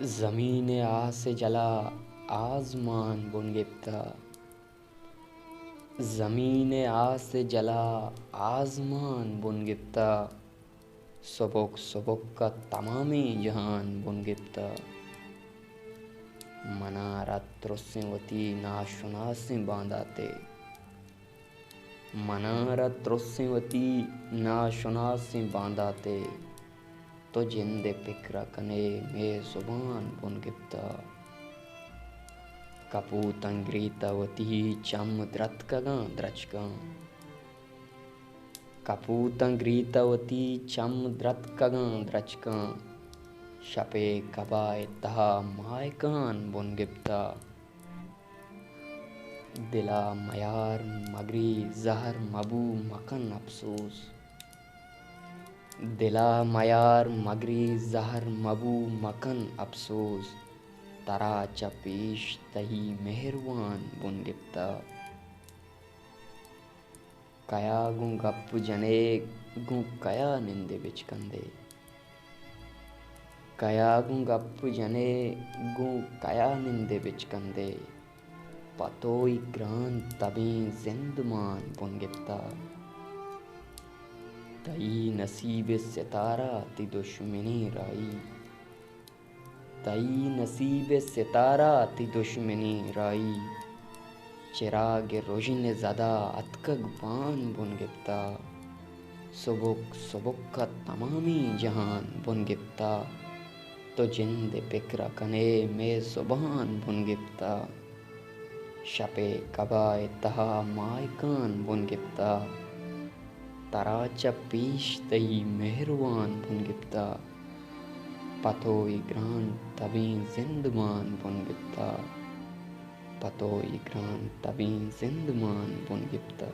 ज़मीन आस जला आज़मान बुन गिफ्ता। ज़मीन आस जला आज़मान बुन गिफ्ता। सबक सबक का तमामी जहान बुन गिफ्ता। मनारत रुस्सिवती नाशुनासी बांधाते। मनारत रुस्सिवती नाशुनासी बांधाते। तो जिंदे पिक्रा कने में जुबान बुन गिफ्ता। कपूतंग्रीतवती चम द्रतकगा द्रचका। कपूतंग्रीतवती चम द्रतकगा द्रचका। शपे कबाए तहा मायकान बुन गिफ्ता। दिला मयार मगरी जहर मबू मकन अफसोस। दिला मयार मगरी जहर मबू मकन अफसोस। तरा चपेश तही मेहरवान बुन गिफ्ता। कया गु गप्पु जने गु कया निंदे बिचकंदे। कया गु गप्पु जने गु कया निंदे बिचकंदे। पतोई ग्रान तभी जिंदमान बुन गिफ्ता। तई नसीब सितारा ती दुश्मनी राई। तई नसीब सितारा ती दुश्मनी राई। चिराग रोशन ज़दा अतकग पान बुन गिफ्ता। सुबुक सुबुक का तमामी जहान बुन गिफ्ता। तो जिंद पिक्रा कने में सुबहान बुन गिफ्ता। शपे कबाए तहा मायकान बुन गिफ्ता। तराचा पेश तही मेहरवान बुन गिफ्ता। पतोई ग्रान तभी जिंदमान बुन गिफ्ता। पतोई ग्रान तभी जिंदमान बुन गिफ्ता।